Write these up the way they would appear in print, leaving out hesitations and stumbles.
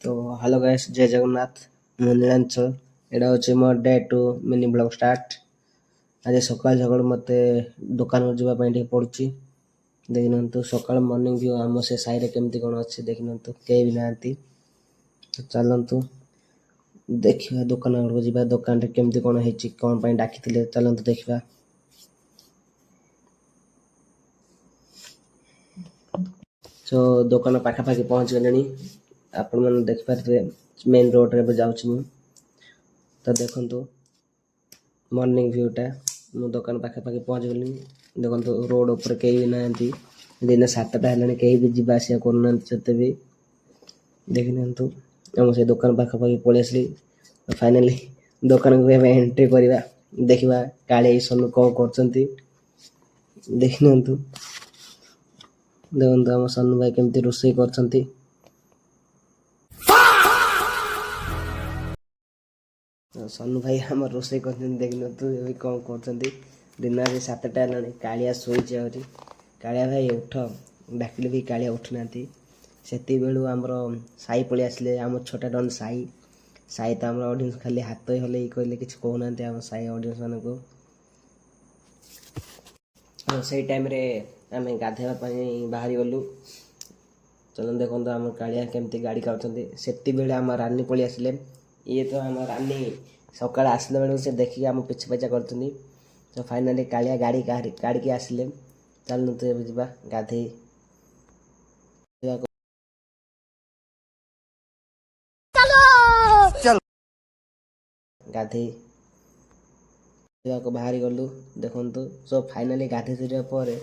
तो hello guys जय जगन्नाथ ମୁଁ ନୀଳାଞ୍ଚଳ ଏଇଟା ହେଉଛି ମୋ day two mini blog start. ଆଜି ସକାଳ ସକାଳୁ ମୋତେ ଦୋକାନକୁ ଯିବା ପାଇଁ ଟିକେ ପଡ଼ୁଛି। ଦେଖିନିଅନ୍ତୁ ସକାଳ ମର୍ଣ୍ଣିଂ ଭିଉ ଆମ ସେ ସାହିରେ କେମିତି କ'ଣ ଅଛି ଦେଖିନିଅନ୍ତୁ, କେହି ବି ନାହାନ୍ତି। ଚାଲନ୍ତୁ ଦେଖିବା ଦୋକାନ ଆଡ଼କୁ ଯିବା, ଦୋକାନରେ କେମିତି କ'ଣ ହେଇଛି, କ'ଣ ପାଇଁ ଡାକିଥିଲେ, ଚାଲନ୍ତୁ ଦେଖିବା। ସୋ ଦୋକାନ ପାଖାପାଖି ପହଞ୍ଚିଗଲେଣି। ଆପଣମାନେ ଦେଖିପାରୁଥିବେ ମେନ୍ ରୋଡ଼ରେ ଏବେ ଯାଉଛି ମୁଁ। ତ ଦେଖନ୍ତୁ ମର୍ଣ୍ଣିଂ ଭିଉଟା, ମୁଁ ଦୋକାନ ପାଖାପାଖି ପହଞ୍ଚିଗଲିଣି। ଦେଖନ୍ତୁ ରୋଡ଼ ଉପରେ କେହି ବି ନାହାନ୍ତି, ଦିନ 7ଟା ହେଲାଣି, କେହି ବି ଯିବା ଆସିବା କରୁନାହାନ୍ତି ସେତେ ବି। ଦେଖିନିଅନ୍ତୁ ମୁଁ ସେ ଦୋକାନ ପାଖାପାଖି ପଳେଇ ଆସିଲି। ଫାଇନାଲି ଦୋକାନକୁ ଏବେ ଏଣ୍ଟ୍ରି କରିବା, ଦେଖିବା କାଳିଆ ସୋନୁ କ'ଣ କରୁଛନ୍ତି। ଦେଖିନିଅନ୍ତୁ, ଦେଖନ୍ତୁ ଆମ ସୋନୁ ଭାଇ କେମିତି ରୋଷେଇ କରୁଛନ୍ତି। ସୋନୁ ଭାଇ ଆମର ରୋଷେଇ କରୁଛନ୍ତି, ଦେଖିନିଅନ୍ତୁ ଏବେ କ'ଣ କରୁଛନ୍ତି। ଦିନ ଆଜି 7ଟା ହେଲାଣି, କାଳିଆ ଶୋଇଛି ଆହୁରି। କାଳିଆ ଭାଇ ଉଠ, ଡାକିଲେ ବି କାଳିଆ ଉଠୁନାହାନ୍ତି। ସେତିକିବେଳୁ ଆମର ସାଇ ପଳେଇ ଆସିଲେ, ଆମ ଛୋଟା ଡନ୍ ସାଇ ତ ଆମର ଅଡ଼ିଏନ୍ସ ଖାଲି ହାତ ହଲେଇ କହିଲେ, କିଛି କହୁନାହାନ୍ତି ଆମ ସାଇ ଅଡ଼ିଏନ୍ସ ମାନଙ୍କୁ। ସେଇ ଟାଇମ୍ରେ ଆମେ ଗାଧୋଇବା ପାଇଁ ବାହାରି ଗଲୁ। ଚାଲନ୍ତୁ ଦେଖନ୍ତୁ ଆମ କାଳିଆ କେମିତି ଗାଡ଼ି କାଢୁଛନ୍ତି। ସେତିକିବେଳେ ଆମ ରାନୀ ପଳେଇ ଆସିଲେ। ଇଏ ତ ଆମ ରାନୀ ସକାଳେ ଆସିଲା ବେଳକୁ ସେ ଦେଖିକି ଆମ ପିଛା ପିଛା କରୁଛନ୍ତି। ତ ଫାଇନାଲି କାଳିଆ ଗାଡ଼ି କାଢ଼ିକି ଆସିଲେ। ଚାଲନ୍ତୁ ଏବେ ଯିବା ଗାଧେଇ ଗାଧେଇବାକୁ ବାହାରି ଗଲୁ। ଦେଖନ୍ତୁ ସୋ ଫାଇନାଲି ଗାଧେଇ ସାରିବା ପରେ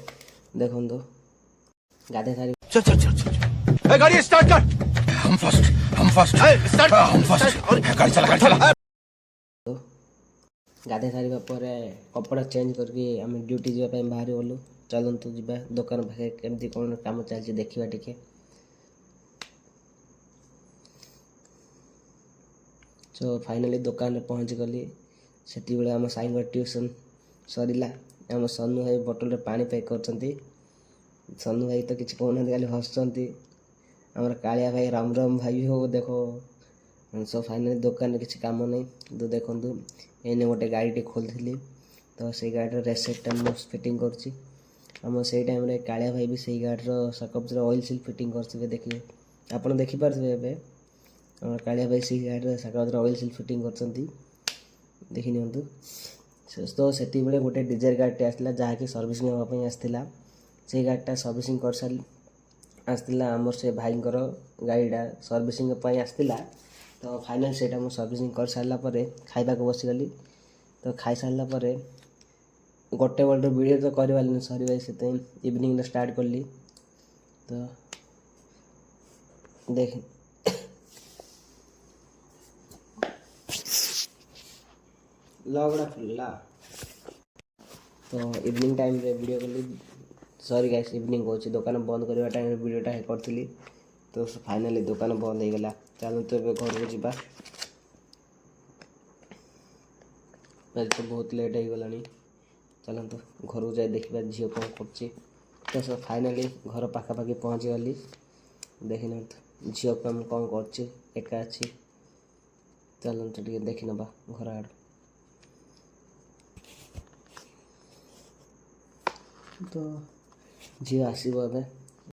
ଦେଖନ୍ତୁ ଗାଧେଇ ସାରି गाड़ी स्टार्ट कर। हम फर्स्ट स्टार्ट हम फर्स्ट गाड़ी चला ଗାଧେଇ ସାରିବା ପରେ କପଡ଼ା ଚେଞ୍ଜ କରିକି ଆମେ ଡ୍ୟୁଟି ଯିବା ପାଇଁ ବାହାରି ଗଲୁ। ଚାଲନ୍ତୁ ଯିବା ଦୋକାନ ପାଖରେ କେମିତି କ'ଣ କାମ ଚାଲିଛି ଦେଖିବା ଟିକେ। ସୋ ଫାଇନାଲି ଦୋକାନରେ ପହଞ୍ଚିଗଲି। ସେତିକିବେଳେ ଆମ ସାଇଙ୍କ ଟ୍ୟୁସନ୍ ସରିଲା। ଆମ ସୋନୁ ଭାଇ ବୋଟଲରେ ପାଣି ପ୍ୟାକ୍ କରୁଛନ୍ତି। ସୋନୁ ଭାଇ ତ କିଛି କହୁନାହାନ୍ତି, ଖାଲି ହସୁଛନ୍ତି। ଆମର କାଳିଆ ଭାଇ ରାମ ରାମ ଭାଇ ହଉ ଦେଖ। ସୋ ଫାଇନାଲି ଦୋକାନରେ କିଛି କାମ ନାହିଁ। ତ ଦେଖନ୍ତୁ ଏଇନେ ଗୋଟେ ଗାଡ଼ିଟେ ଖୋଲିଥିଲି, ତ ସେଇ ଗାଡ଼ିର ରେସେଟ୍ଟା ମୁଁ ଫିଟିଂ କରୁଛି। ଆମ ସେଇ ଟାଇମ୍ରେ କାଳିଆ ଭାଇ ବି ସେଇ ଗାଡ଼ିର ସକପ୍ସର ଅଏଲ୍ ସିଲ୍ ଫିଟିଂ କରିଥିବେ, ଦେଖିବେ ଆପଣ ଦେଖିପାରୁଥିବେ। ଏବେ ଆମର କାଳିଆ ଭାଇ ସେଇ ଗାଡ଼ିର ସକପ୍ସର ଅଏଲ୍ ସିଲ୍ ଫିଟିଂ କରିଛନ୍ତି, ଦେଖିନିଅନ୍ତୁ। ତ ସେତିକିବେଳେ ଗୋଟେ ଡିଜେର ଗାଡ଼ିଟେ ଆସିଥିଲା, ଯାହାକି ସର୍ଭିସିଂ ହେବା ପାଇଁ ଆସିଥିଲା। ସେଇ ଗାଡ଼ିଟା ସର୍ଭିସିଂ କରିସାରି ଆସିଥିଲା। ଆମର ସେ ଭାଇଙ୍କର ଗାଡ଼ିଟା ସର୍ଭିସିଂ ପାଇଁ ଆସିଥିଲା। ତ ଫାଇନାଲ୍ ସେଇଟା ମୁଁ ସର୍ଭିସିଂ କରିସାରିଲା ପରେ ଖାଇବାକୁ ବସିଗଲି। ତ ଖାଇସାରିଲା ପରେ ଗୋଟେ ବେଳର ଭିଡ଼ିଓ ତ କରିପାରିଲିନି, ସରିବା ସେଥିପାଇଁ ଇଭିନିଂରେ ଷ୍ଟାର୍ଟ କଲି। ତ ଦେଖ ଲଗ୍ଟା ଖୋଲିଲା। ତ ଇଭିନିଂ ଟାଇମ୍ରେ ଭିଡ଼ିଓ କଲି। ସରି ଗାଇସ୍, ଇଭିନିଂ କହୁଛି, ଦୋକାନ ବନ୍ଦ କରିବା ଟାଇମ୍ରେ ଭିଡ଼ିଓଟା କରିଥିଲି। ତ ଫାଇନାଲି ଦୋକାନ ବନ୍ଦ ହେଇଗଲା। ଚାଲନ୍ତୁ ଏବେ ଘରକୁ ଯିବା। ଆଜି ତ ବହୁତ ଲେଟ୍ ହେଇଗଲାଣି। ଚାଲନ୍ତୁ ଘରକୁ ଯାଇ ଦେଖିବା ଝିଅ କ'ଣ କରୁଛି। ତ ଫାଇନାଲି ଘର ପାଖାପାଖି ପହଞ୍ଚିଗଲି। ଦେଖିନିଅନ୍ତୁ ଝିଅକୁ ଆମେ କ'ଣ କରୁଛି, ଏକା ଅଛି। ଚାଲନ୍ତୁ ଟିକେ ଦେଖିନେବା ଘର ଆଡ଼େ। ତ ଝିଅ ଆସିବ ଏବେ,